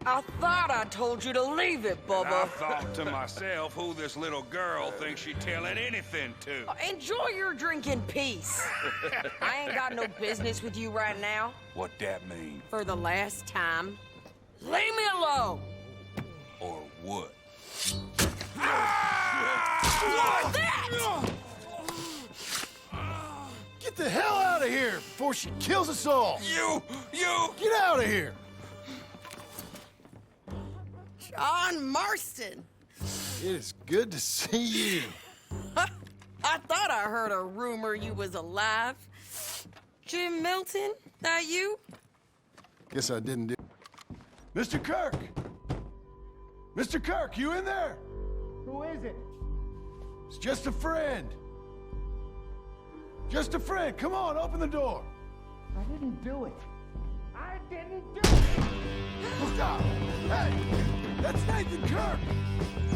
I thought I told you to leave it, And I Bubba. thought to myself who this little girl thinks she telling anything to. Enjoy your drink in peace. I ain't got no business with you right now. What that mean? For the last time, leave me alone. Or what? What's that? Get the hell out of here before she kills us all! You! Get out of here! John Marston. It is good to see you. I thought I heard a rumor you was alive. Jim Milton, that you? Guess I didn't do... Mr. Kirk! Mr. Kirk, you in there? Who is it? It's just a friend. Just a friend. Come on, open the door. I didn't do it. I didn't do it! Stop! Hey! That's Nathan Kirk!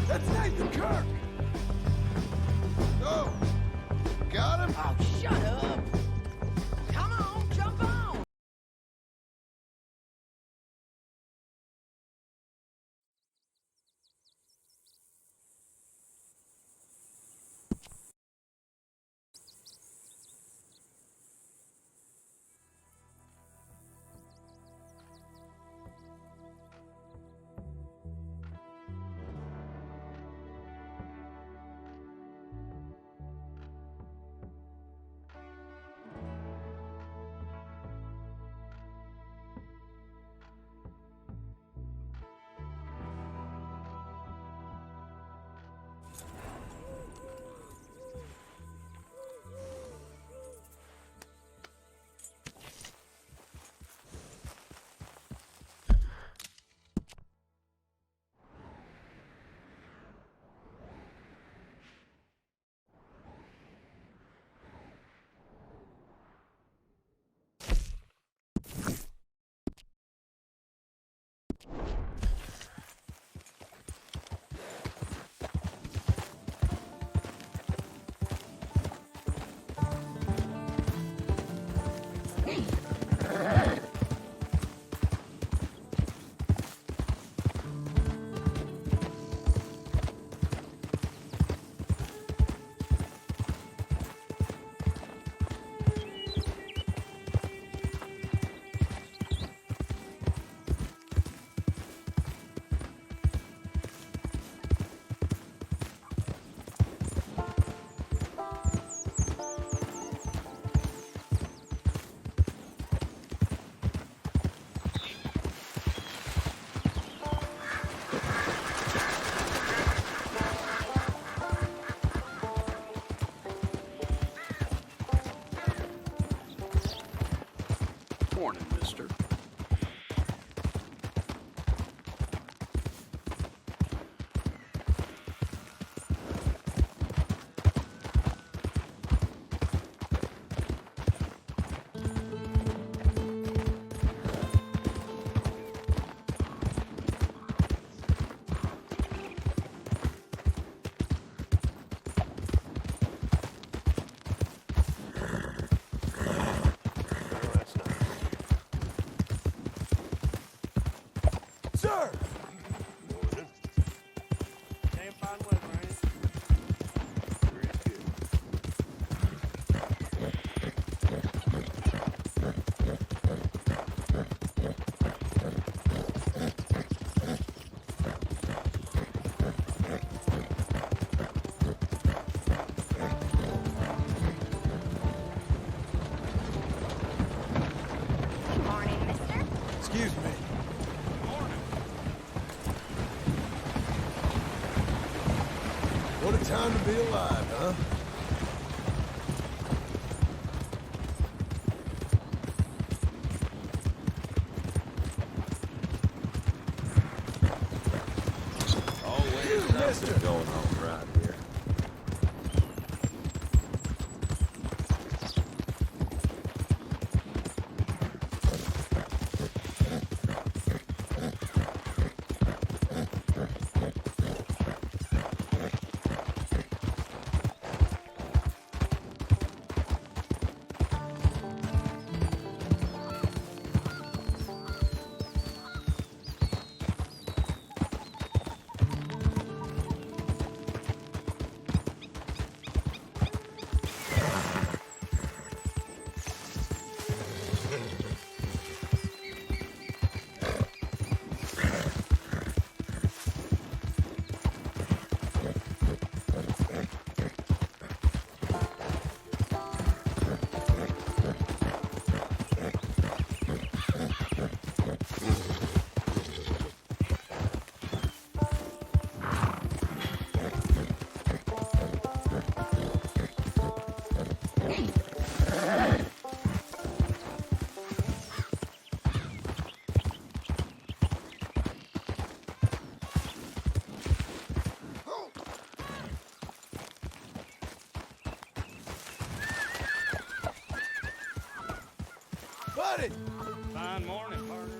That's Nathan Kirk! Oh! Got him? Oh, shut up. Come on, jump on. Morning, mister. Sir! Morning, mister. Excuse me. What a time to be alive, huh? Always something going on right here. Buddy! Fine morning, partner.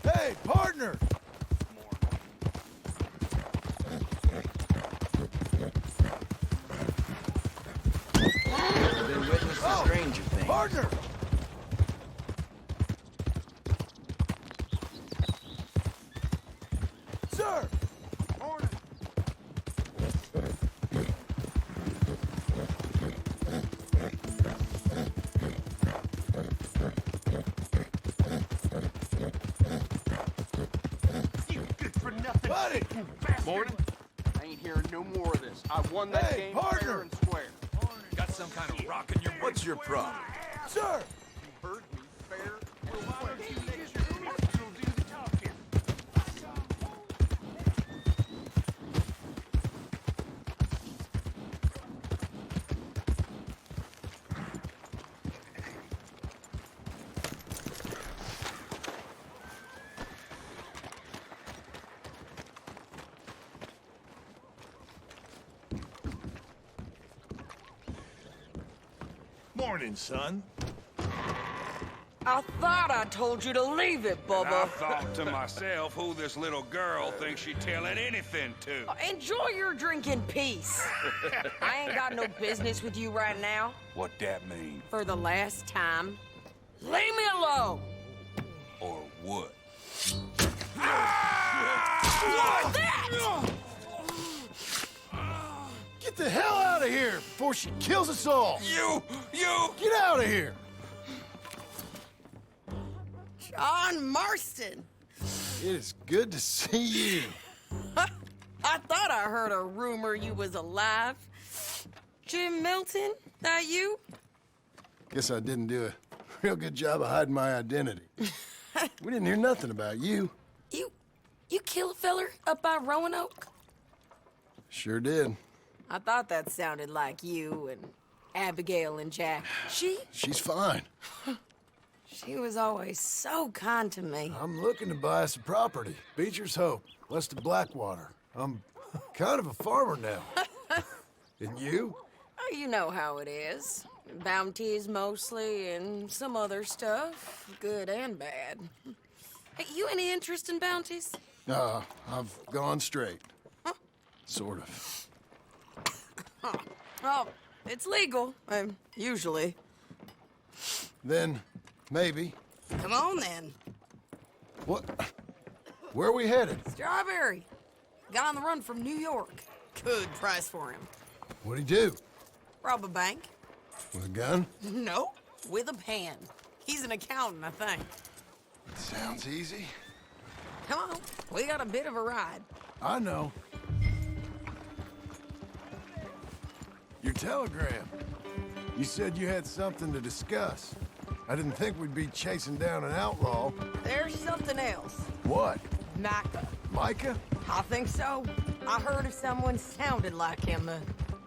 Hey, partner! I've been witness to stranger things. Partner! Sir! Morning! You good for nothing. Buddy! You bastard. Morning. I ain't hearing no more of this. I won that Hey, game partner! fair and square. Got some kind of rock in your brain. What's your problem? Sir! You heard me fair and Why square. don't you let your muscle do the talking? Morning, son. I thought I told you to leave it, And I Bubba. thought to myself who this little girl thinks she telling anything to. Enjoy your drink in peace. I ain't got no business with you right now. What that mean? For the last time, leave me alone. Or what? What's that? Get the hell out of here before she kills us all! You! Get out of here! John Marston. It is good to see you. I thought I heard a rumor you was alive. Jim Milton, that you? Guess I didn't do a real good job of hiding my identity. We didn't hear nothing about you. You kill a feller up by Roanoke? Sure did. I thought that sounded like you and Abigail and Jack. She's fine. She was always so kind to me. I'm looking to buy us a property. Beecher's Hope, west of Blackwater. I'm kind of a farmer now. And you? Oh, you know how it is. Bounties mostly and some other stuff, good and bad. Hey, you any interest in bounties? I've gone straight. Sort of. Well, it's legal, usually. Then, maybe. Come on then. What? Where are we headed? Strawberry. Got on the run from New York. Good price for him. What'd he do? Rob a bank? With a gun? No, with a pen. He's an accountant, I think. Sounds easy. Come on, we got a bit of a ride. I know. Your telegram. You said you had something to discuss. I didn't think we'd be chasing down an outlaw. There's something else. What? Micah. Micah? I think so. I heard of someone sounded like him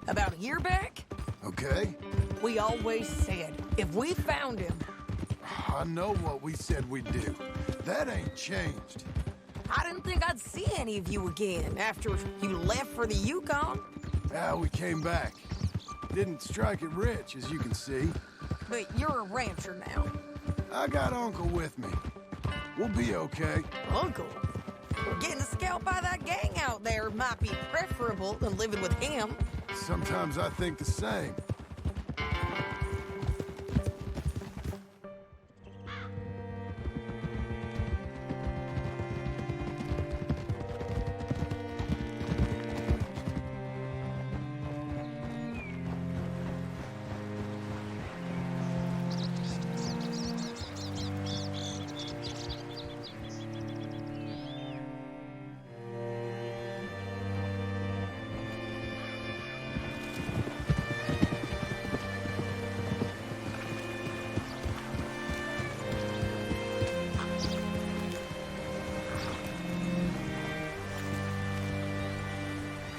about a year back. Okay. We always said if we found him, I know what we said we'd do. That ain't changed. I didn't think I'd see any of you again after you left for the Yukon. We came back. Didn't strike it rich, as you can see. But you're a rancher now. I got Uncle with me. We'll be okay. Uncle? Getting scalped by that gang out there might be preferable than living with him. Sometimes I think the same.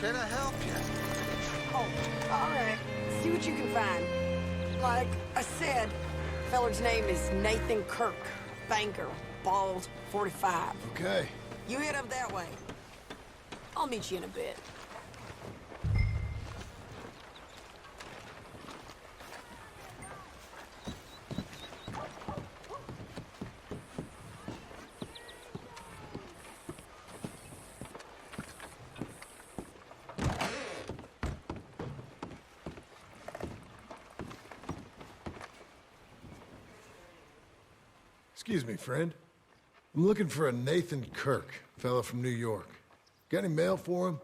Can I help you? Oh, all right. See what you can find. Like I said, feller's name is Nathan Kirk. Banker, bald, 45. Okay. You head up that way. I'll meet you in a bit. Excuse me, friend. I'm looking for a Nathan Kirk, fella from New York. Got any mail for him?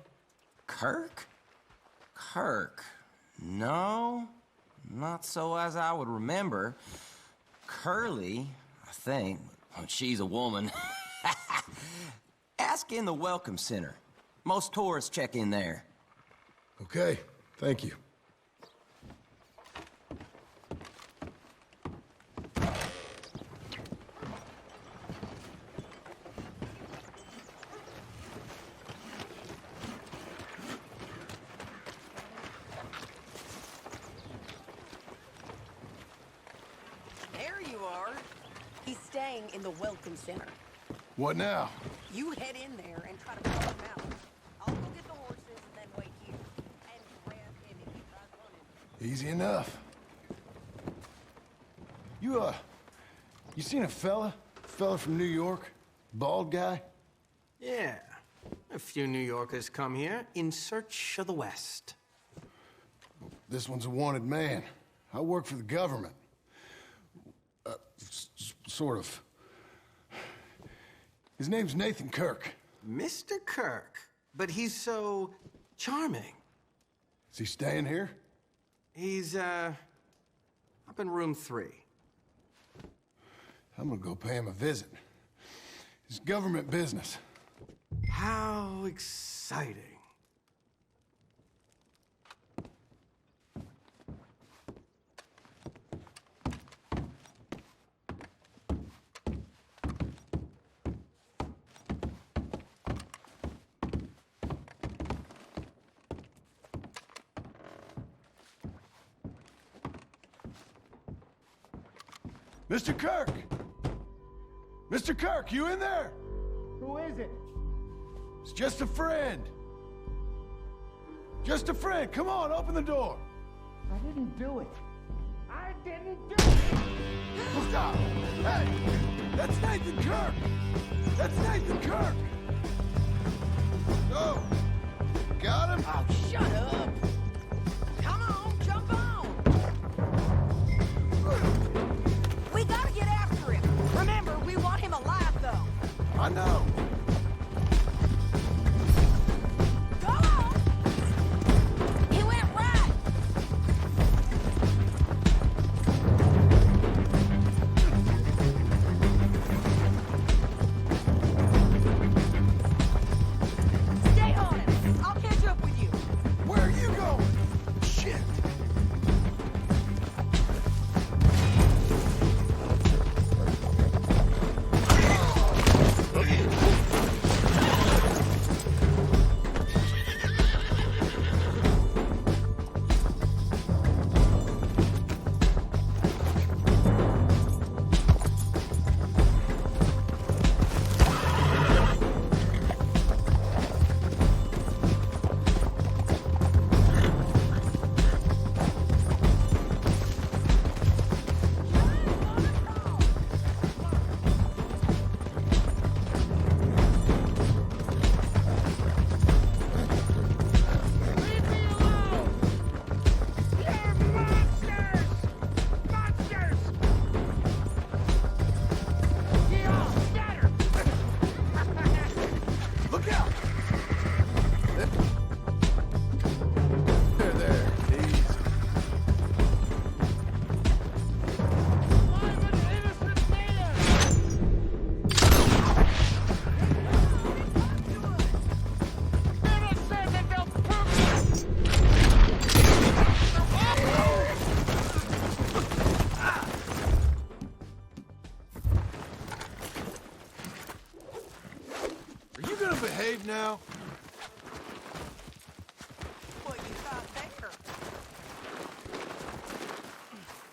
Kirk? Kirk? No, not so as I would remember. Curly, I think. Oh, she's a woman. Ask in the Welcome Center. Most tourists check in there. Okay, thank you. In the Welcome Center. What now? You head in there and try to pull him out. I'll go get the horses and then wait here. And grab him if he tries running. Easy enough. You seen a fella? Fella from New York? Bald guy? Yeah. A few New Yorkers come here in search of the West. This one's a wanted man. I work for the government. Sort of. His name's Nathan Kirk. Mr. Kirk? But he's so charming. Is he staying here? He's, up in room 3. I'm gonna go pay him a visit. It's government business. How exciting. Mr. Kirk! Mr. Kirk, you in there? Who is it? It's just a friend. Just a friend. Come on, open the door. I didn't do it. I didn't do it! Stop! Hey! That's Nathan Kirk! That's Nathan Kirk! Oh! Got him? Oh, shut up! Come on, jump on! We gotta get after him. Remember, we want him alive, though. I know. Go on! He went right! Stay on it. I'll catch up with you.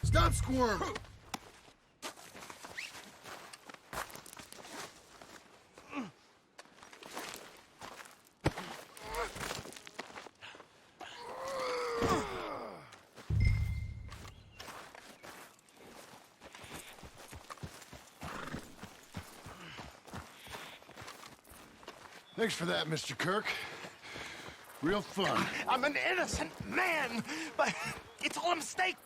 Stop squirming! Thanks for that, Mr. Kirk. Real fun. I'm an innocent man, but it's all a mistake.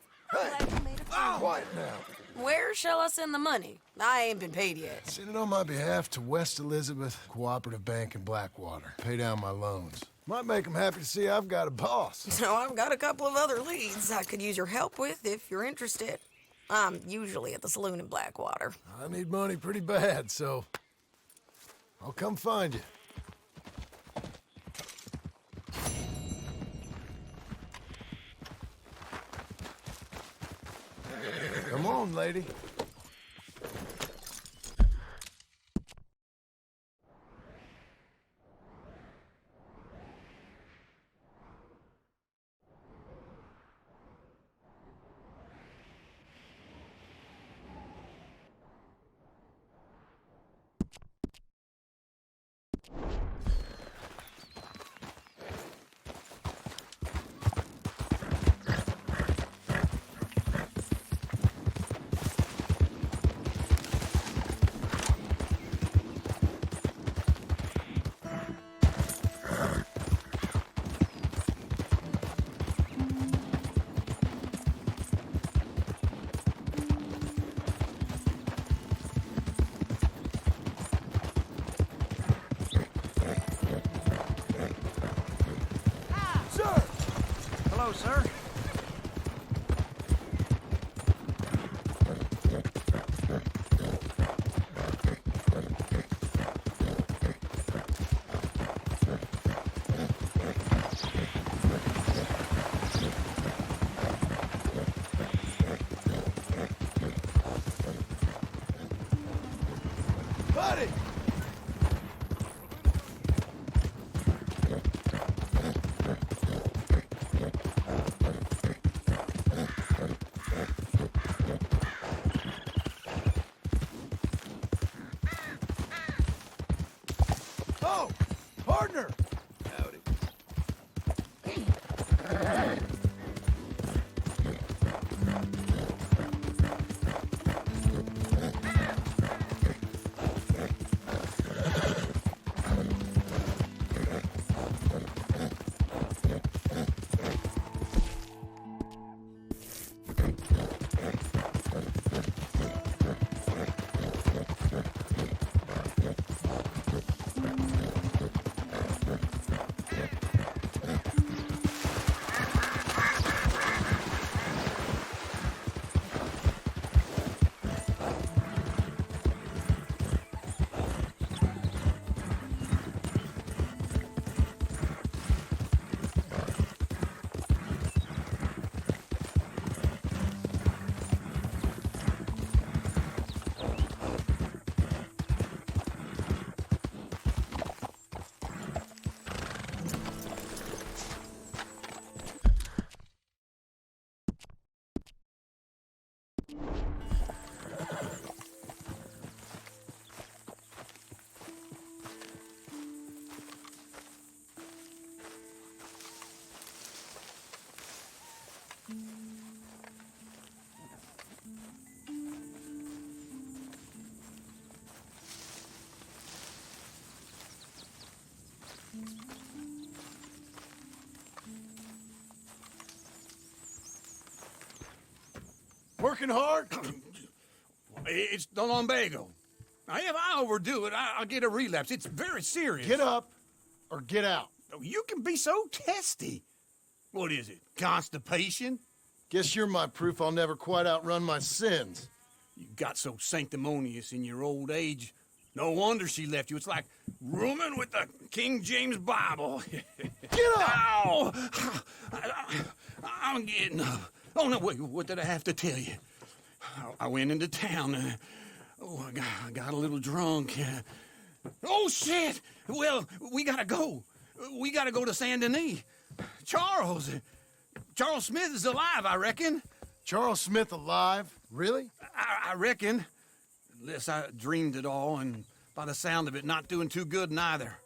Quiet now. Where shall I send the money? I ain't been paid yet. Send it on my behalf to West Elizabeth Cooperative Bank in Blackwater. Pay down my loans. Might make them happy to see I've got a boss. So I've got a couple of other leads I could use your help with if you're interested. I'm usually at the saloon in Blackwater. I need money pretty bad, so I'll come find you. Come on, lady. Hello, sir. Buddy! Oh, partner! Howdy. Working hard? It's the lumbago. Now, if I overdo it, I'll get a relapse. It's very serious. Get up or get out. You can be so testy. What is it, constipation? Guess you're my proof I'll never quite outrun my sins. You got so sanctimonious in your old age. No wonder she left you. It's like rooming with the King James Bible. Get up! Ow! I'm getting up. Oh, no, wait, what did I have to tell you? I went into town. I got a little drunk. Oh, shit! Well, we gotta go. We gotta go to Saint Denis. Charles Smith is alive, I reckon. Charles Smith alive? Really? I reckon. Unless I dreamed it all, and by the sound of it, not doing too good neither.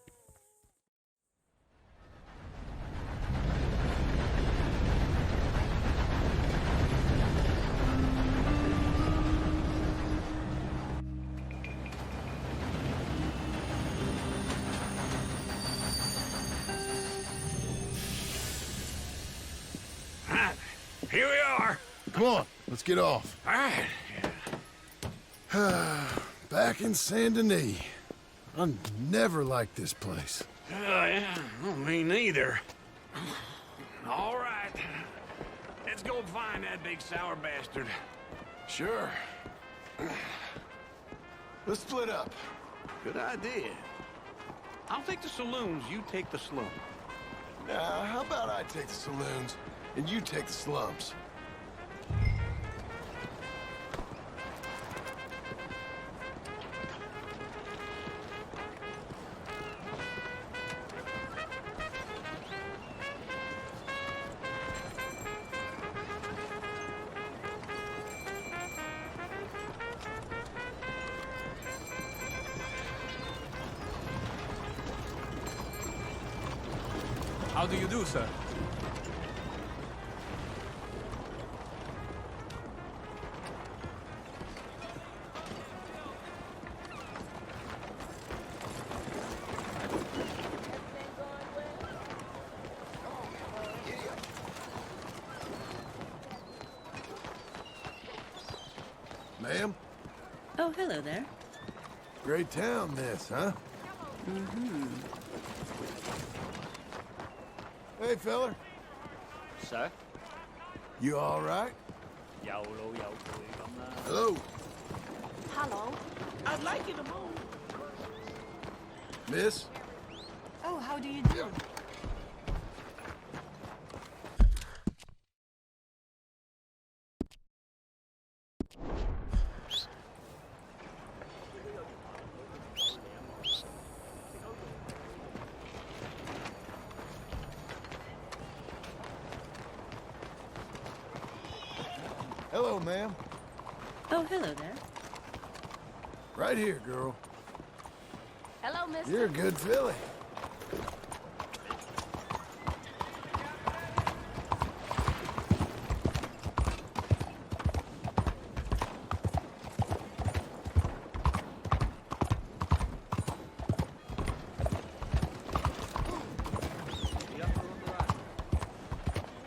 Here we are. Come on, let's get off. All right. Back in Saint Denis. I never liked this place. Yeah, well, me neither. All right. Let's go find that big sour bastard. Sure. Let's split up. Good idea. I'll take the saloons, you take the slum. How about I take the saloons and you take the slums? How do you do, sir? Ma'am? Oh, hello there. Great town, this, huh? Mm-hmm. Hey, feller. Sir? You all right? Hello. Hello. I'd like you to move. Miss? Oh, how do you do? Hello, ma'am. Oh, hello there. Right here, girl. Hello, mister. You're a good filly.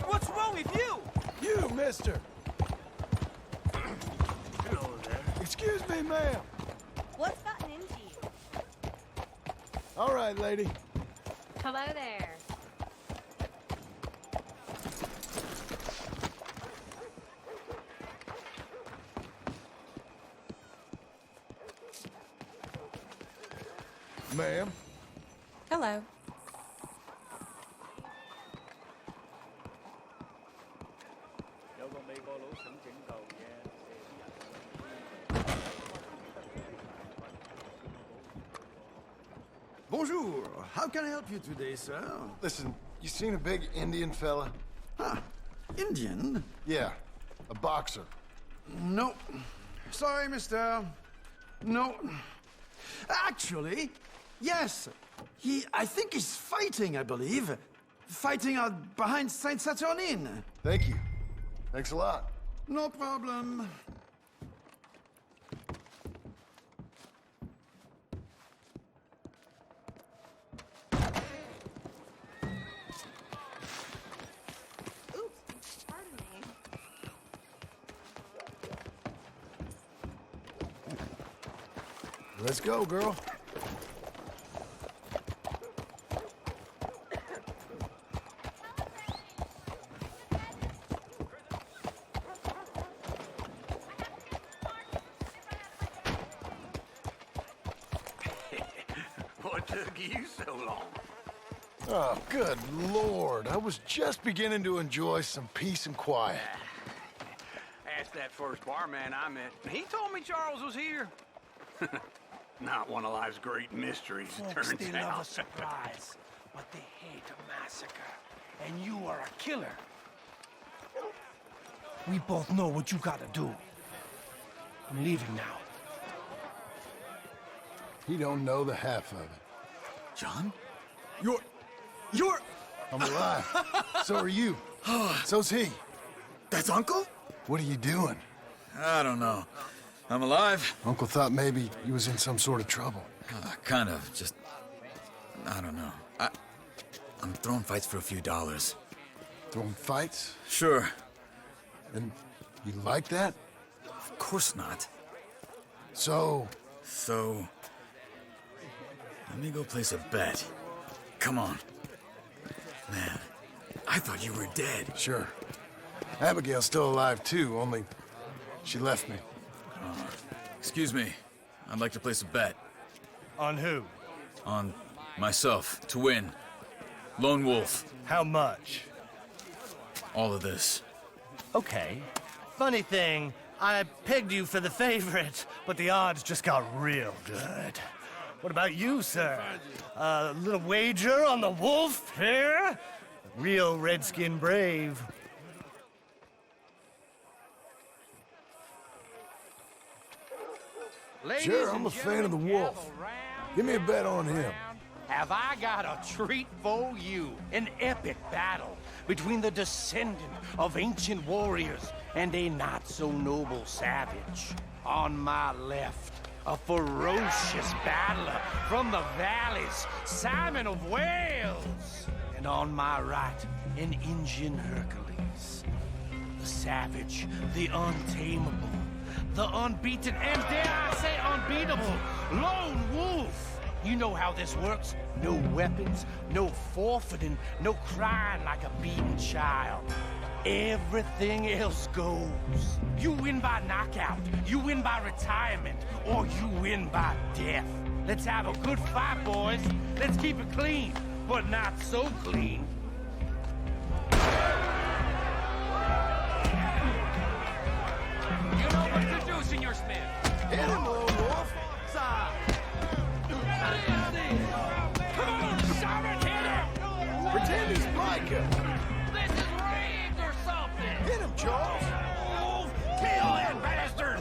What's wrong with you? You, mister. Hello there. Excuse me, ma'am. What's gotten into you? All right, lady. Hello there. Ma'am. Hello. Bonjour. How can I help you today, sir? Listen, you seen a big Indian fella? Huh. Indian? Yeah, a boxer. No. Sorry, mister. No. Actually, yes. I think he's fighting, I believe. Fighting out behind Saint Saturnine. Thank you. Thanks a lot. No problem. Oops, pardon me. Let's go, girl. What took you so long? Oh, good Lord. I was just beginning to enjoy some peace and quiet. Asked that first barman I met. He told me Charles was here. Not one of life's great mysteries, it Folks, turns they love a out. surprise, but they hate a massacre. And you are a killer. We both know what you gotta do. I'm leaving now. He don't know the half of it. John? You're... I'm alive. So are you. So's he. That's Uncle? What are you doing? I don't know. I'm alive. Uncle thought maybe he was in some sort of trouble. Kind of. Just... I don't know. I'm throwing fights for a few dollars. Throwing fights? Sure. And you like that? Of course not. So... Let me go place a bet. Come on. Man, I thought you were dead. Sure. Abigail's still alive, too, only she left me. Excuse me. I'd like to place a bet. On who? On myself, to win. Lone Wolf. How much? All of this. Okay. Funny thing, I pegged you for the favorite, but the odds just got real good. What about you, sir? A little wager on the wolf here? Real redskin brave. Sure, I'm a fan of the wolf. Give me a bet on him. Have I got a treat for you? An epic battle between the descendant of ancient warriors and a not-so-noble savage. On my left, a ferocious battler from the valleys, Simon of Wales. And on my right, an Indian Hercules. The savage, the untamable, the unbeaten, and dare I say unbeatable, Lone Wolf. You know how this works. No weapons, no forfeiting, no crying like a beaten child. Everything else goes. You win by knockout, you win by retirement, or you win by death. Let's have a good fight, boys. Let's keep it clean, but not so clean. You know what to do, Senor Smith. Hit him, Lone Wolf! Come on, shout it, hit him! Pretend he's Micah! This is rigged or something! Hit him, Charles! Kill that bastard!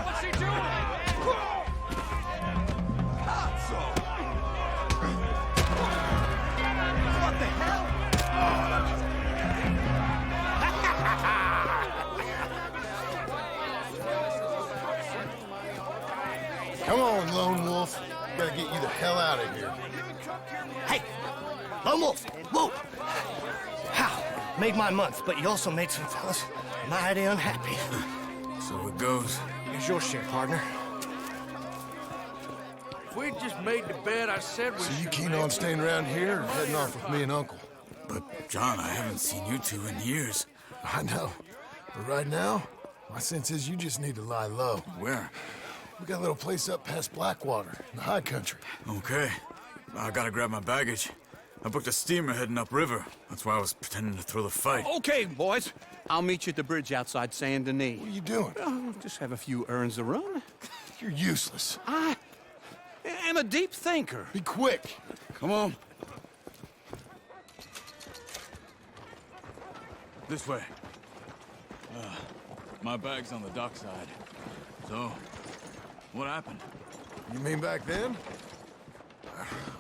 What's he doing? What the hell? Come on, Lone Wolf. Gotta get you the hell out of here. Hey, Lone Wolf, whoa! How? Made my month, but you also made some fellas mighty unhappy. So it goes. Here's your share, partner. If we just made the bet I said we So you should keen make, on staying around here or heading off with me and Uncle? But, John, I haven't seen you two in years. I know. But right now, my sense is you just need to lie low. Where? We got a little place up past Blackwater, in the high country. Okay. I gotta grab my baggage. I booked a steamer heading upriver. That's why I was pretending to throw the fight. Okay, boys. I'll meet you at the bridge outside Saint Denis. What are you doing? Oh, just have a few errands to run. You're useless. I am a deep thinker. Be quick. Come on. This way. My bag's on the dockside. So, what happened? You mean back then?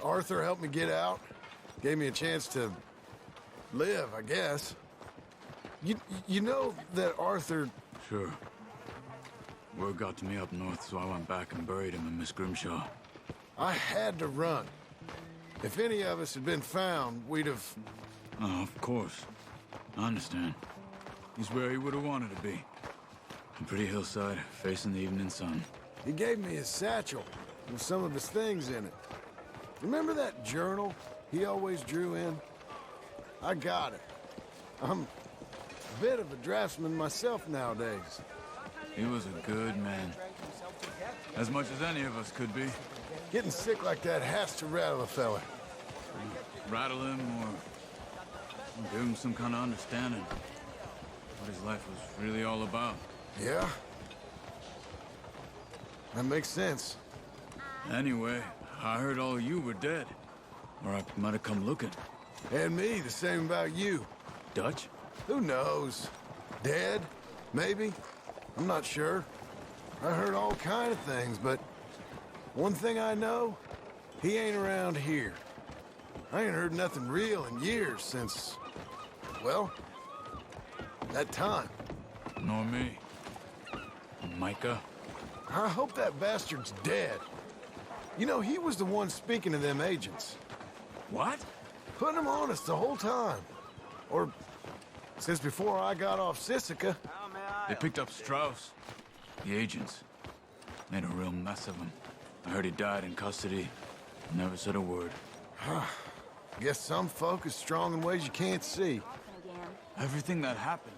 Arthur helped me get out. Gave me a chance to live, I guess. You know that Arthur... Sure. Word got to me up north, so I went back and buried him in Miss Grimshaw. I had to run. If any of us had been found, we'd have... Oh, of course. I understand. He's where he would have wanted to be. A pretty hillside, facing the evening sun. He gave me his satchel with some of his things in it. Remember that journal he always drew in? I got it. I'm a bit of a draftsman myself nowadays. He was a good man. As much as any of us could be. Getting sick like that has to rattle a fella. Rattle him or give him some kind of understanding. What his life was really all about. Yeah? That makes sense. Anyway, I heard all you were dead. Or I might have come looking. And me, the same about you. Dutch? Who knows? Dead? Maybe? I'm not sure. I heard all kind of things, but one thing I know, he ain't around here. I ain't heard nothing real in years since, well, that time. Nor me. Micah? I hope that bastard's dead. You know, he was the one speaking to them agents. What? Putting them on us the whole time. Or since before I got off Sisika. They picked up Strauss. The agents. Made a real mess of him. I heard he died in custody. Never said a word. Guess some folk is strong in ways you can't see. Everything that happened.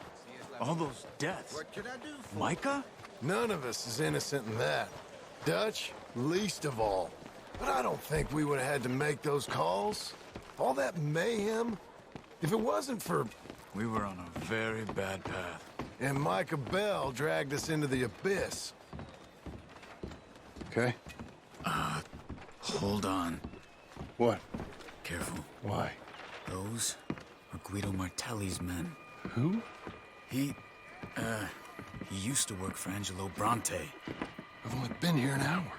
All those deaths. What can I do for Micah? None of us is innocent in that. Dutch, least of all. But I don't think we would have had to make those calls. All that mayhem. If it wasn't for... We were on a very bad path. And Micah Bell dragged us into the abyss. Okay? Hold on. What? Careful. Why? Those are Guido Martelli's men. Who? He used to work for Angelo Bronte. I've only been here an hour.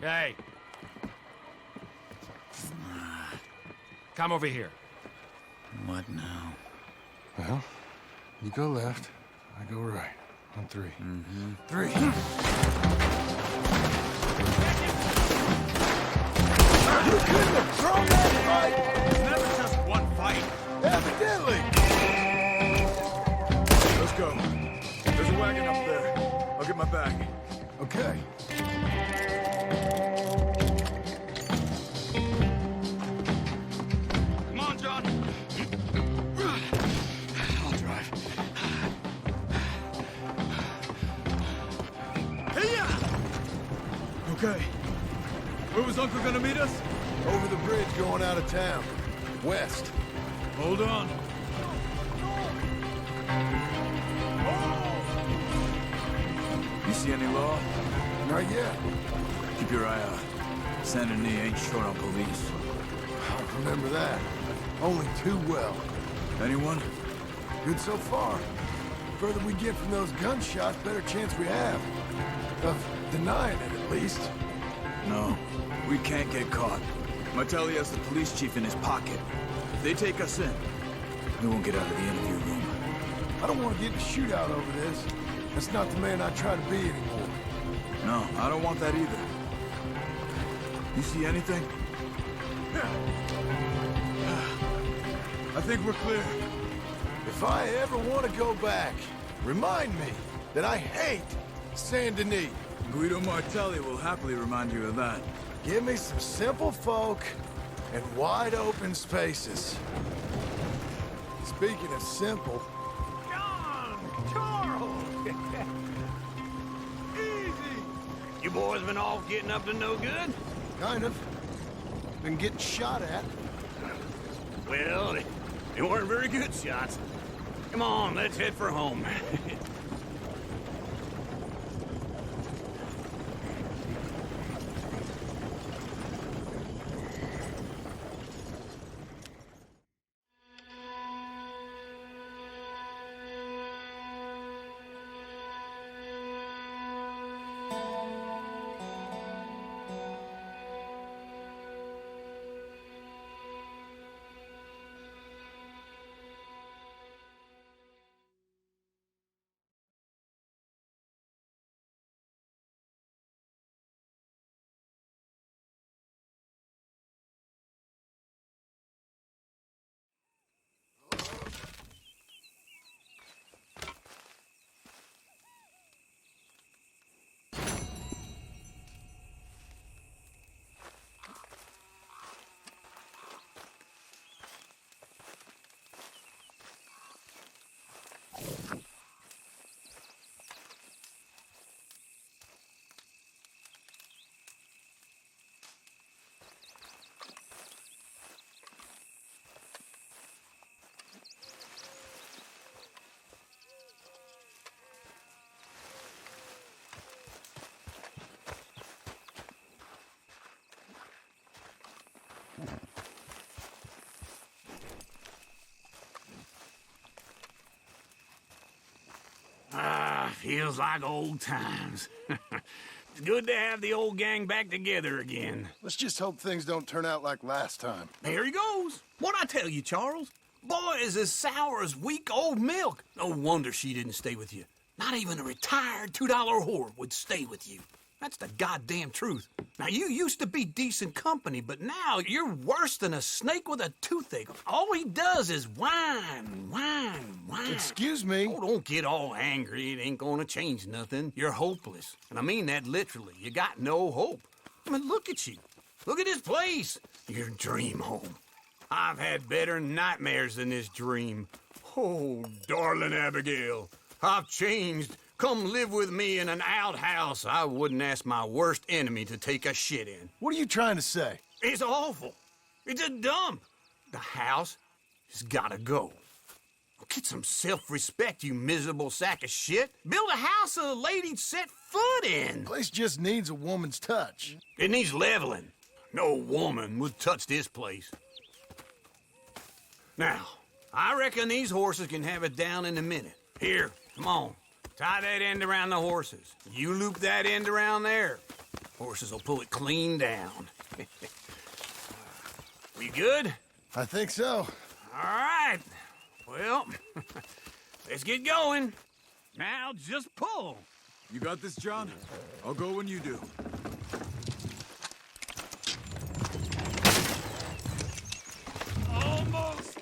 Hey. Come over here. What now? Well, you go left, I go right. On three. Mm-hmm. 3. You couldn't have thrown that fight! It's never just one fight. Evidently! Let's go. There's a wagon up there. I'll get my bag. Okay. Come on, John. I'll drive. Hey-ya! Okay. Where was Uncle gonna meet us? Over the bridge going out of town. West. Hold on. You see any law? Not yet. Keep your eye out. Saint Denis ain't short on police. I remember that. Only too well. Anyone? Good so far. Further we get from those gunshots, better chance we have. Of denying it, at least. No. We can't get caught. Martelli has the police chief in his pocket. If they take us in, we won't get out of the interview room. I don't want to get in a shootout over this. That's not the man I try to be anymore. No, I don't want that either. You see anything? I think we're clear. If I ever want to go back, remind me that I hate Saint Denis. Guido Martelli will happily remind you of that. Give me some simple folk and wide open spaces. Speaking of simple... John! Charles! Easy! You boys been all getting up to no good? Kind of. Been getting shot at. Well, they weren't very good shots. Come on, let's head for home. feels like old times. It's good to have the old gang back together again. Let's just hope things don't turn out like last time. There he goes. What'd I tell you, Charles? Boy is as sour as week-old milk. No wonder she didn't stay with you. Not even a retired $2 whore would stay with you. That's the goddamn truth. Now, you used to be decent company, but now you're worse than a snake with a toothache. All he does is whine. Excuse me? Oh, don't get all angry. It ain't gonna change nothing. You're hopeless. And I mean that literally. You got no hope. I mean, look at you. Look at this place. Your dream home. I've had better nightmares than this dream. Oh, darling Abigail, I've changed. Come live with me in an outhouse I wouldn't ask my worst enemy to take a shit in. What are you trying to say? It's awful. It's a dump. The house has gotta go. Get some self-respect, you miserable sack of shit. Build a house a lady'd set foot in. Place just needs a woman's touch. It needs leveling. No woman would touch this place. Now, I reckon these horses can have it down in a minute. Here, come on. Tie that end around the horses. You loop that end around there. Horses will pull it clean down. We good? I think so. All right. Well, let's get going. Now just pull. You got this, John? I'll go when you do. Almost.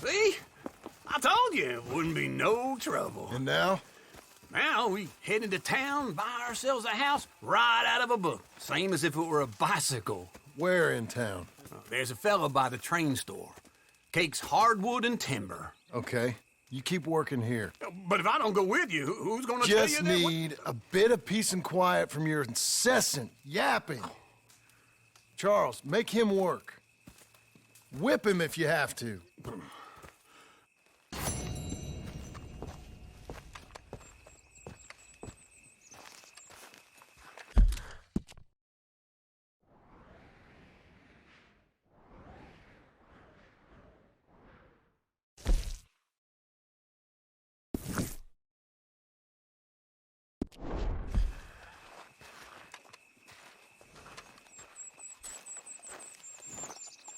See? I told you it wouldn't be no trouble. And now? Now we head into town, buy ourselves a house right out of a book. Same as if it were a bicycle. Where in town? There's a fella by the train store. Cakes hardwood and timber. Okay. You keep working here. But if I don't go with you, who's gonna tell you Just that? need a bit of peace and quiet from your incessant yapping. Charles, make him work. Whip him if you have to.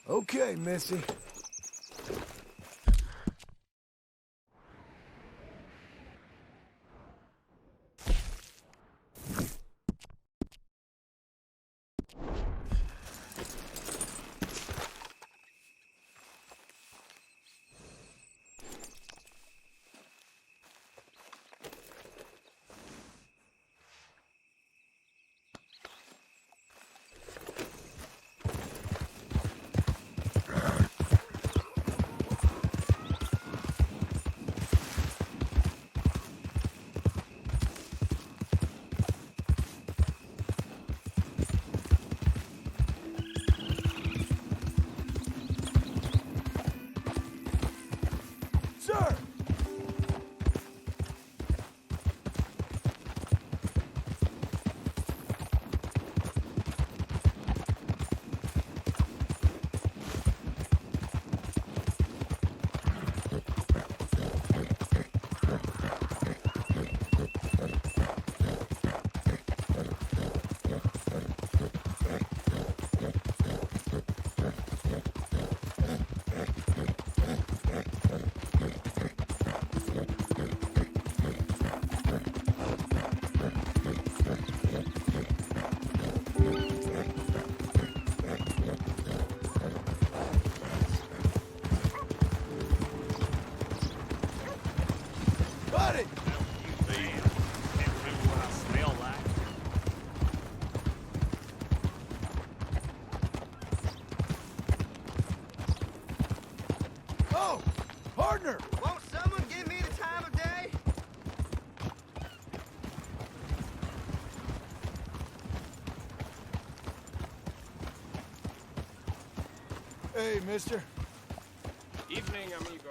Okay, Missy. Sir! Buddy! Oh, partner! Won't someone give me the time of day? Hey, mister. Evening, amigo.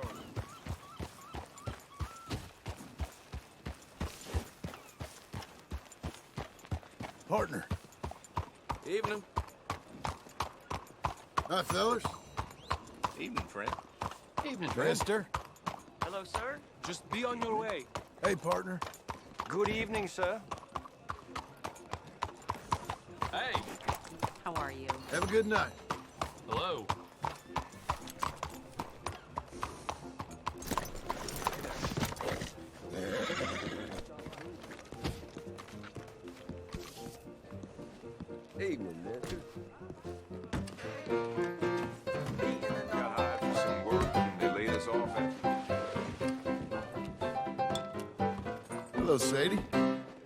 Partner. Evening. Hi, fellas. Evening, friend. Evening, friend. Mister. Hello, sir. Just be on your way. Hey, partner. Good evening, sir. Hey. How are you? Have a good night. Hello. Evening, mister. Got hired for some work and they laid us off Hello, Sadie.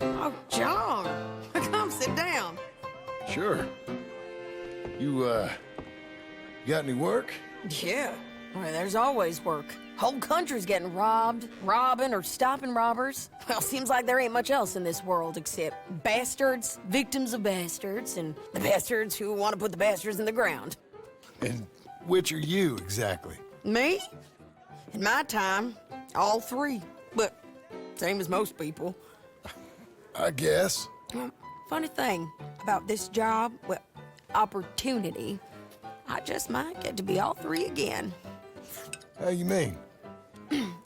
Oh, John. Come sit down. Sure. You got any work? Yeah. Well, there's always work. Whole country's getting robbed, robbing, or stopping robbers. Well, seems like there ain't much else in this world except bastards, victims of bastards, and the bastards who want to put the bastards in the ground. And which are you, exactly? Me? In my time, all three. But same as most people. I guess. Funny thing about this job, well, opportunity, I just might get to be all three again. How you mean?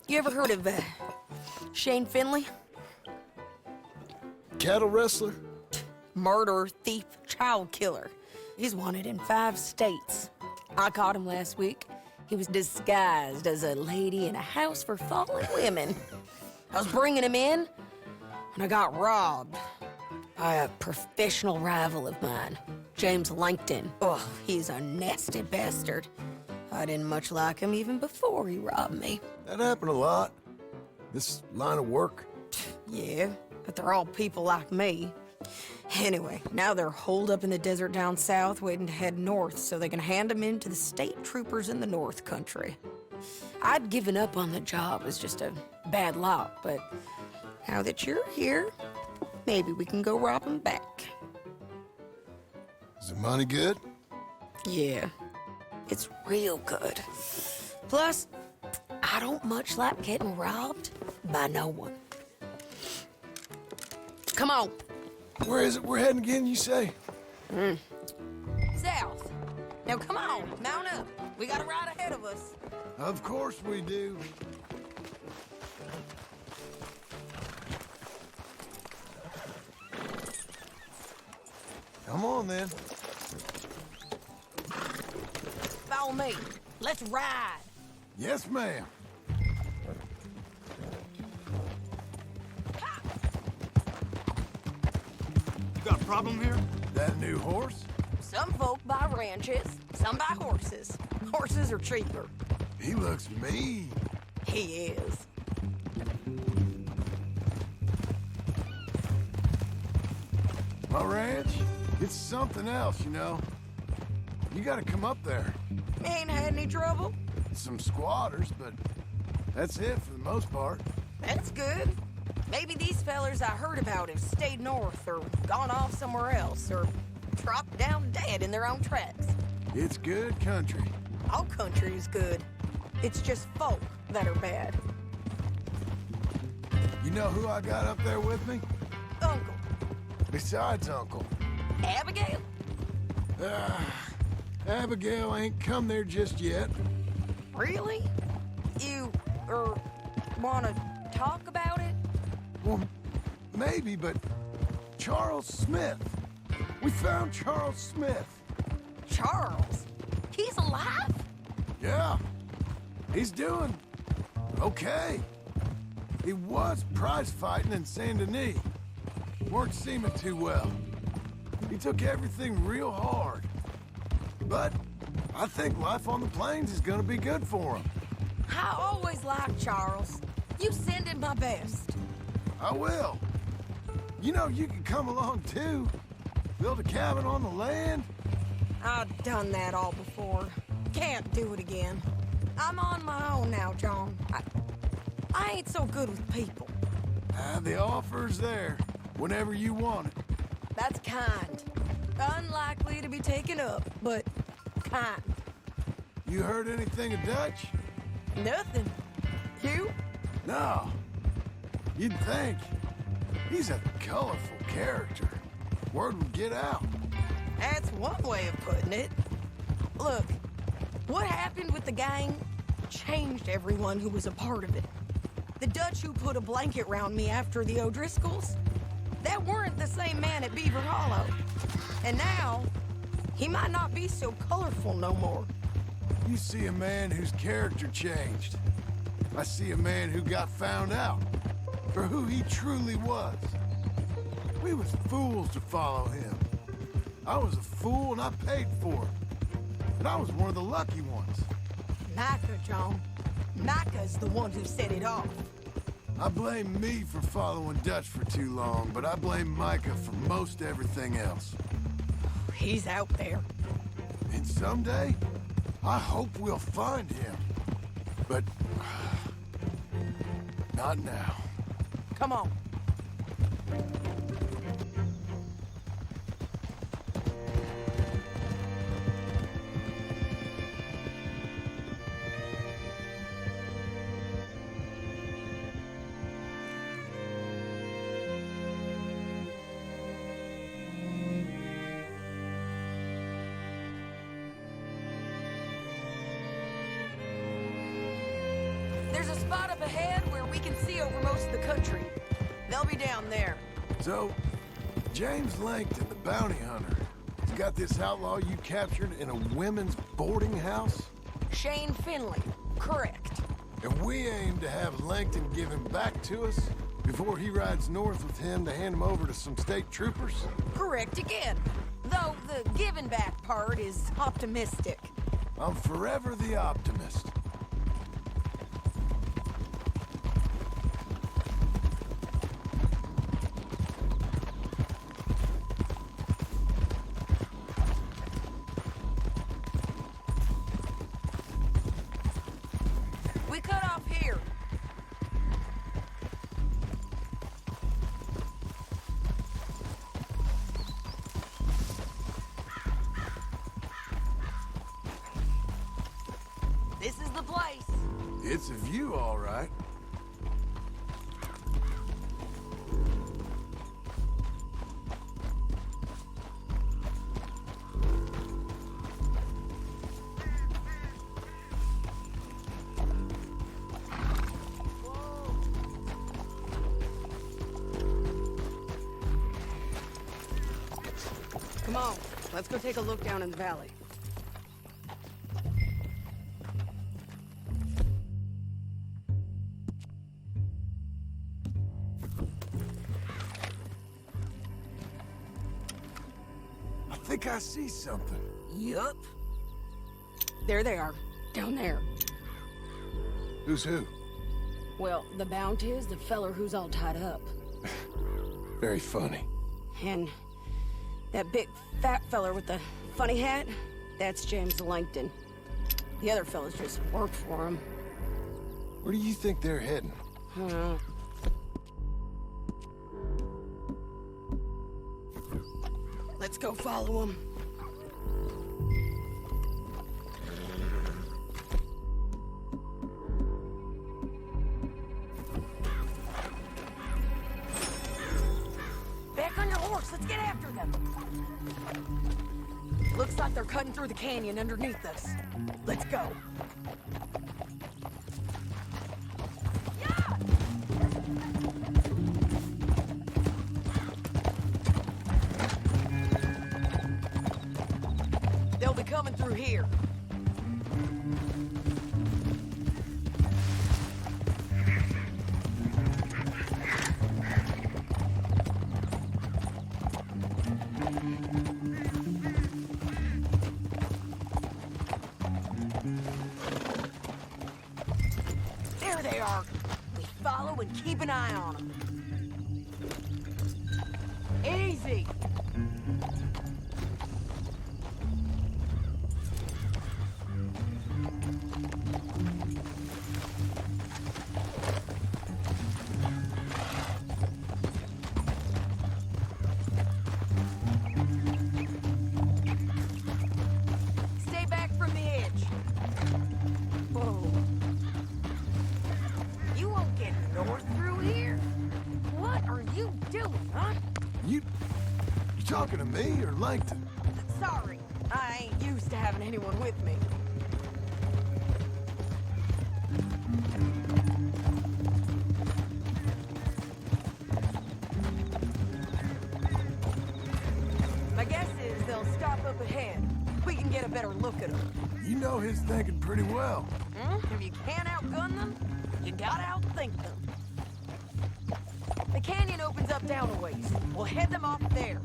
You ever heard of Shane Finley? Cattle wrestler? Murderer, thief, child killer. He's wanted in 5 states. I caught him last week. He was disguised as a lady in a house for fallen women. I was bringing him in, and I got robbed by a professional rival of mine, James Langton. Oh, he's a nasty bastard. I didn't much like him even before he robbed me. That happened a lot. This line of work. Yeah, but they're all people like me. Anyway, now they're holed up in the desert down south, waiting to head north so they can hand them in to the state troopers in the north country. I'd given up on the job as just a bad lot, but now that you're here, maybe we can go rob them back. Is the money good? Yeah, it's real good. Plus, I don't much like getting robbed by no one. Come on. Where is it we're heading again, you say? South. Now come on, mount up. We got a ride ahead of us. Of course we do. Come on, then. Follow me. Let's ride. Yes, ma'am. Got a problem here? That new horse? Some folk buy ranches, some buy horses. Horses are cheaper. He looks mean. He is. My ranch? It's something else, you know. You gotta come up there. Ain't had any trouble? Some squatters, but that's it for the most part. That's good. Maybe these fellers I heard about have stayed north or gone off somewhere else or dropped down dead in their own tracks. It's good country. All country is good. It's just folk that are bad. You know who I got up there with me? Uncle. Besides Uncle. Abigail? Abigail ain't come there just yet. Really? You, wanna talk about it? Well, maybe, but Charles Smith. We found Charles Smith. Charles? He's alive? Yeah. He's doing okay. He was prize fighting in Saint Denis. Weren't seeming too well. He took everything real hard. But I think life on the plains is gonna be good for him. I always liked Charles. You send him my best. I will. You know, you can come along too. Build a cabin on the land. I've done that all before. Can't do it again. I'm on my own now, John. I ain't so good with people. The offer's there, whenever you want it. That's kind. Unlikely to be taken up, but kind. You heard anything of Dutch? Nothing. You? No. You'd think. He's a colorful character. Word would get out. That's one way of putting it. Look, what happened with the gang changed everyone who was a part of it. The Dutch who put a blanket round me after the O'Driscolls, that weren't the same man at Beaver Hollow. And now, he might not be so colorful no more. You see a man whose character changed. I see a man who got found out for who he truly was. We was fools to follow him. I was a fool and I paid for it. But I was one of the lucky ones. Micah, John. Micah's the one who set it off. I blame me for following Dutch for too long, but I blame Micah for most everything else. He's out there. And someday, I hope we'll find him. But not now. Come on. There's a spot up ahead where we can see over most of the country. They'll be down there. So, James Langton, the bounty hunter, has got this outlaw you captured in a women's boarding house? Shane Finley, correct. And we aim to have Langton give him back to us before he rides north with him to hand him over to some state troopers? Correct again. Though the giving back part is optimistic. I'm forever the optimist. We cut off here. This is the place. It's a view, all right. Come on, let's go take a look down in the valley. I think I see something. Yup. There they are, down there. Who's who? Well, the bounty is the feller who's all tied up. Very funny. And that big fat feller with the funny hat, that's James Langton. The other fellas just work for him. Where do you think they're heading? Let's go follow him. Back on your horse, let's get after them. Looks like they're cutting through the canyon underneath us. Let's go. They'll be coming through here. There they are. We follow and keep an eye on them. Easy. Stay back from the edge. Whoa. You won't get north through here. What are you doing, huh? You talking to me or Langton? sorry. I ain't used to having anyone with me. My guess is they'll stop up ahead. We can get a better look at them. You know his thinking pretty well. If you can't outgun them, you gotta outthink them. The canyon opens up down a ways. We'll head them off there.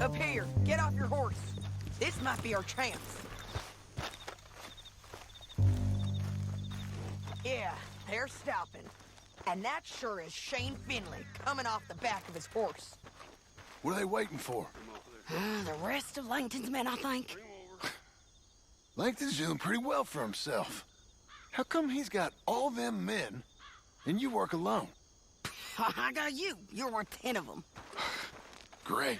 Up here, get off your horse. This might be our chance. Yeah, they're stopping. And that sure is Shane Finley coming off the back of his horse. What are they waiting for? The rest of Langton's men, I think. Langton's doing pretty well for himself. How come he's got all them men, and you work alone? I got you. You're worth 10 of them. Great.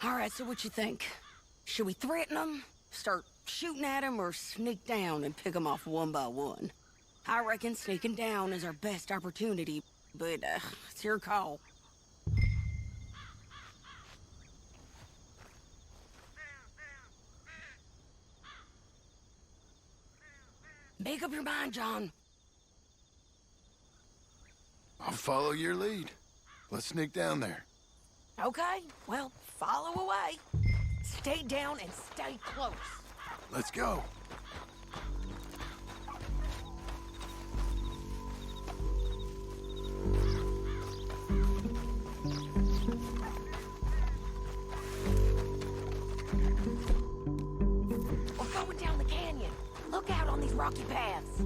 All right, so what you think? Should we threaten them, start shooting at them, or sneak down and pick them off one by one? I reckon sneaking down is our best opportunity, but it's your call. Make up your mind, John. I'll follow your lead. Let's sneak down there. Okay, well, follow away. Stay down and stay close. Let's go. We're going down the canyon. Look out on these rocky paths.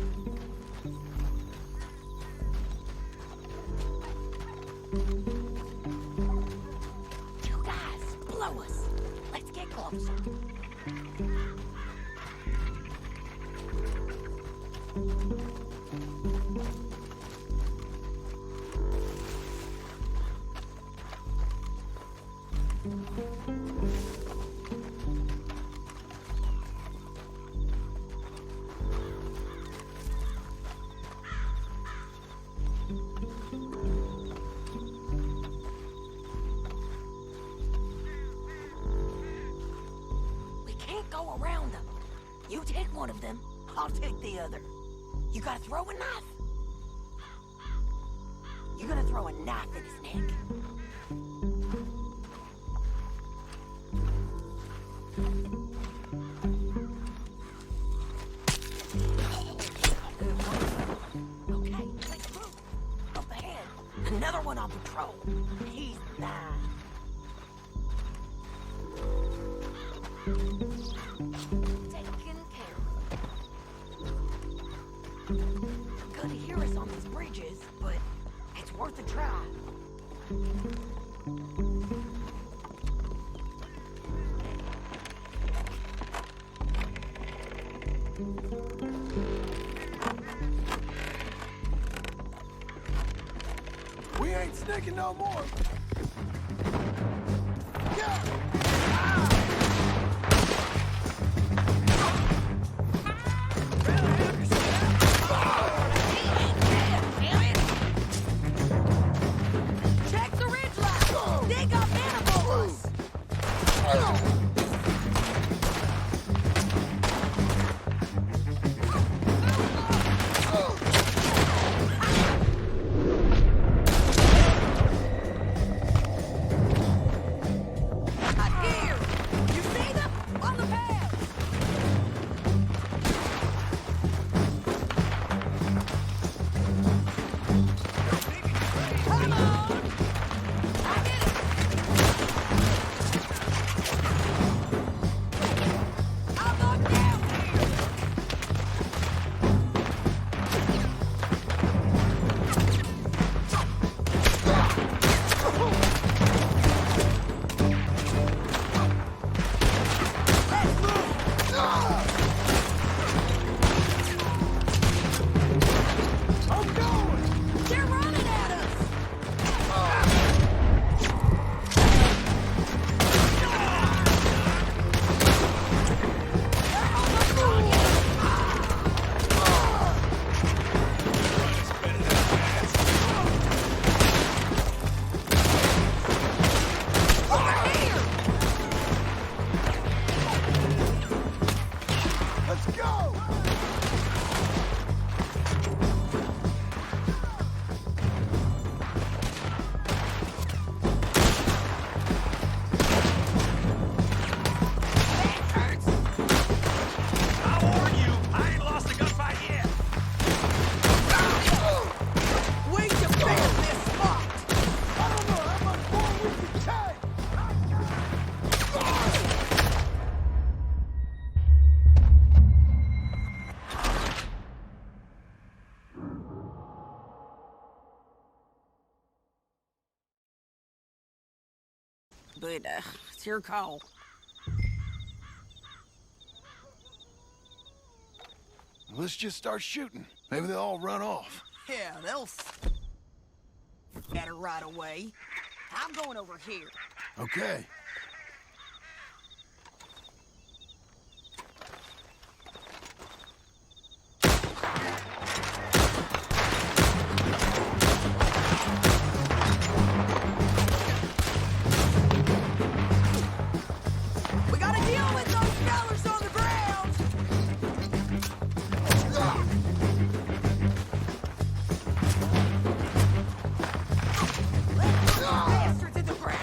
You guys, blow us. Let's get closer. Go around them. You take one of them, I'll take the other. You gotta throw a knife. You're gonna throw a knife in his neck. Okay, let's move. Up ahead. Another one on patrol. He's mine. Taken care of. Gonna hear us on these bridges, but it's worth a try. We ain't sneaking no more. Yeah. Check the ridge line. They got manacles. but it's your call. Let's just start shooting. Maybe they'll all run off. Yeah, they'll better right away. I'm going over here. Okay. We gotta deal with those fellas on the ground! Bastards in the ground!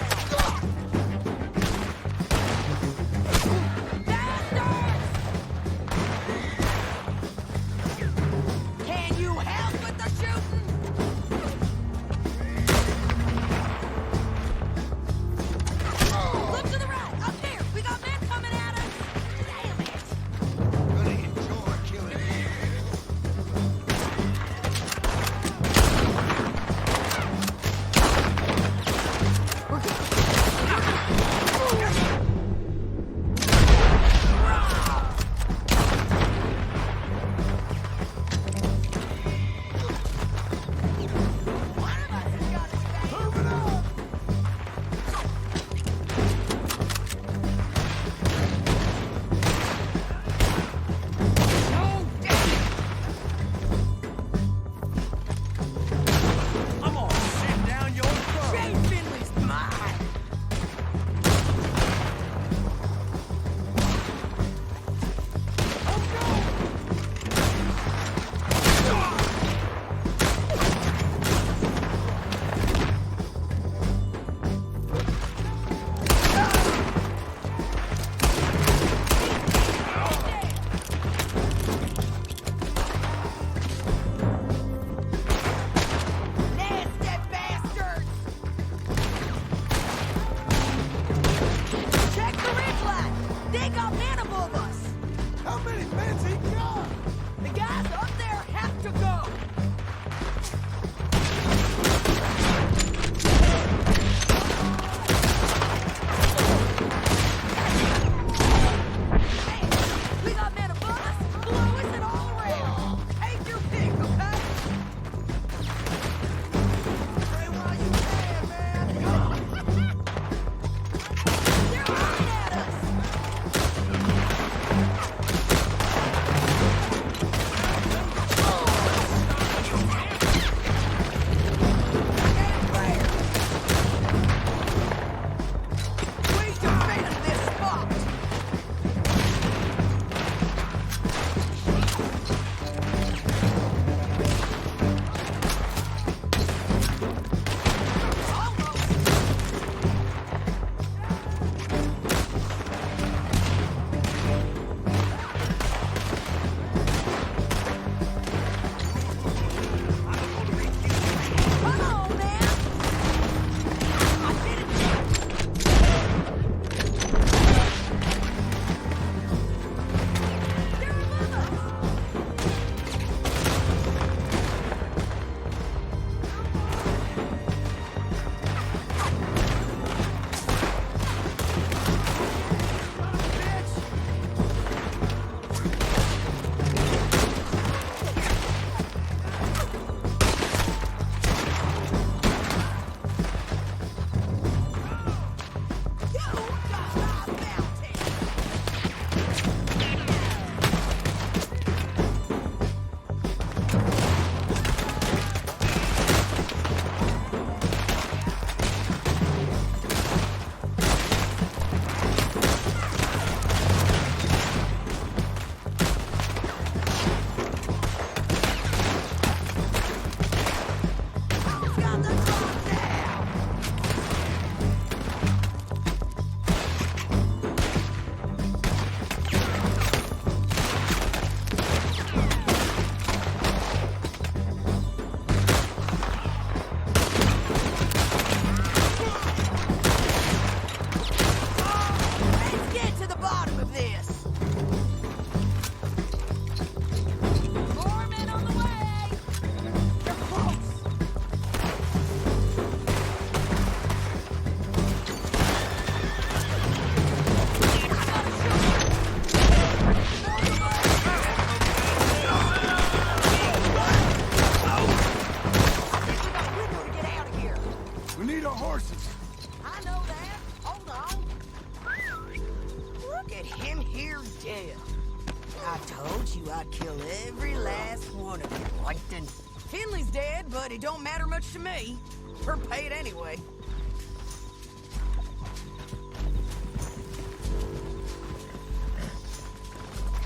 Langton. Finley's dead, but it don't matter much to me. We're paid anyway.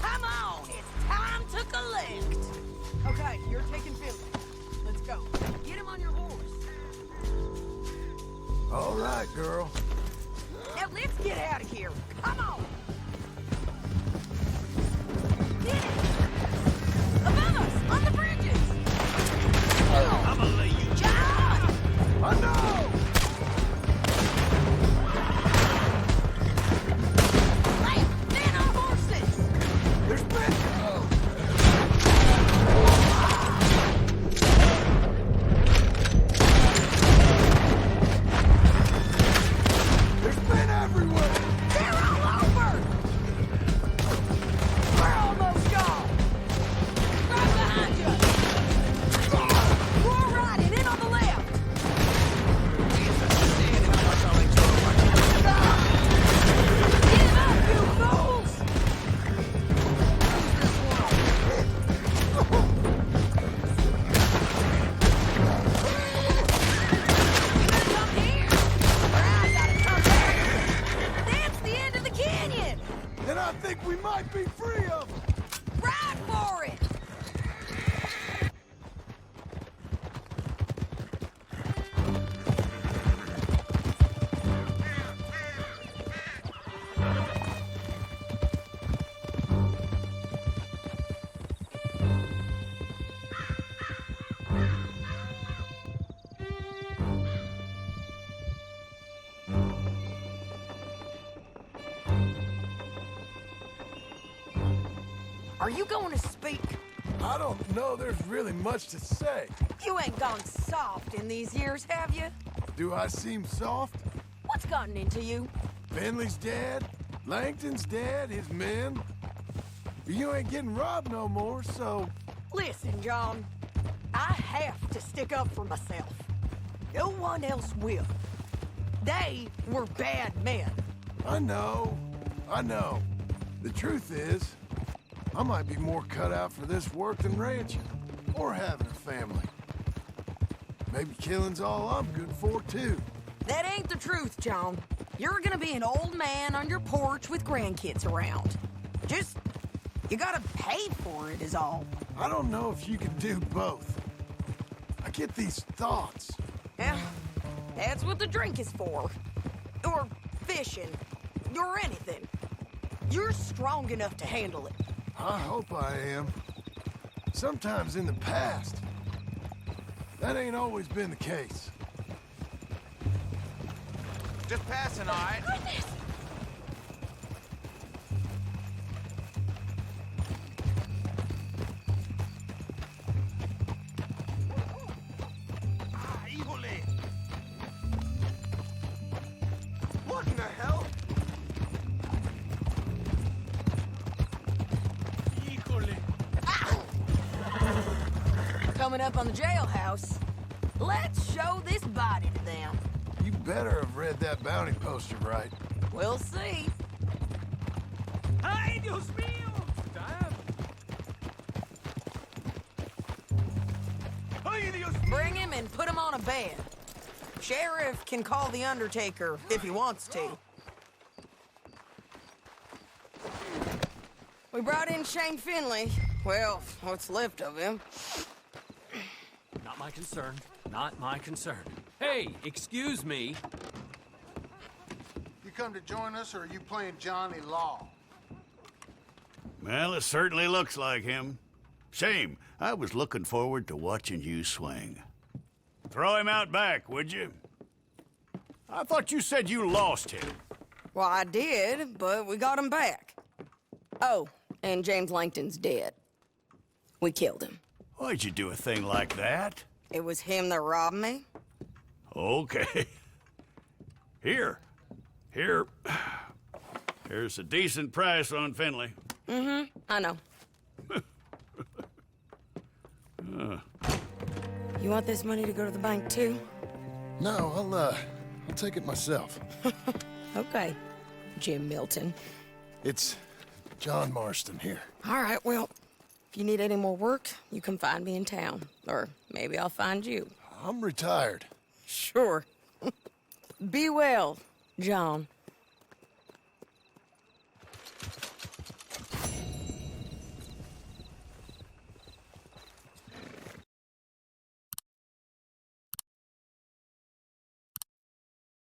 Come on, it's time to collect. Okay, you're taking Finley. Let's go. Get him on your horse. All right, girl. Now let's get out of here. Come on. Get it. Above us, on the bridges. I'm gonna lay you. John! I know! Men on horses! There's been... There's men everywhere! They're all over! We're almost gone! Right behind you! We're riding in on the left! Give up, you fools! Come here! Or I gotta come back! That's the end of the canyon! And I think we might be free of them! Ride for it! Are you going to speak? I don't know there's really much to say. You ain't gone soft in these years, have you? Do I seem soft? What's gotten into you? Finley's dead. Langton's dead, his men. You ain't getting robbed no more, so... Listen, John. I have to stick up for myself. No one else will. They were bad men. I know. The truth is, I might be more cut out for this work than ranching, or having a family. Maybe killing's all I'm good for, too. That ain't the truth, John. You're gonna be an old man on your porch with grandkids around. Just, you gotta pay for it is all. I don't know if you can do both. I get these thoughts. Yeah, that's what the drink is for. Or fishing, or anything. You're strong enough to handle it. I hope I am. Sometimes in the past, that ain't always been the case. Just passing, all right? Goodness! What in the hell? Coming up on the jailhouse. Let's show this body to them. You better have read that bounty poster right. We'll see. ¡Ay, Dios mío! ¡Ay, Dios mío! Bring him and put him on a bed. Sheriff can call the Undertaker if he wants to. We brought in Shane Finley. Well, what's left of him. Not my concern. Not my concern. Hey, excuse me. You come to join us, or are you playing Johnny Law? Well, it certainly looks like him. Shame. I was looking forward to watching you swing. Throw him out back, would you? I thought you said you lost him. Well, I did, but we got him back. Oh, and James Langton's dead. We killed him. Why'd you do a thing like that? It was him that robbed me. Okay. Here's a decent price on Finley. Mm-hmm, I know. You want this money to go to the bank, too? No, I'll take it myself. Okay, Jim Milton. It's John Marston here. All right, well, If you need any more work, you can find me in town. Or maybe I'll find you. I'm retired. Sure. Be well, John.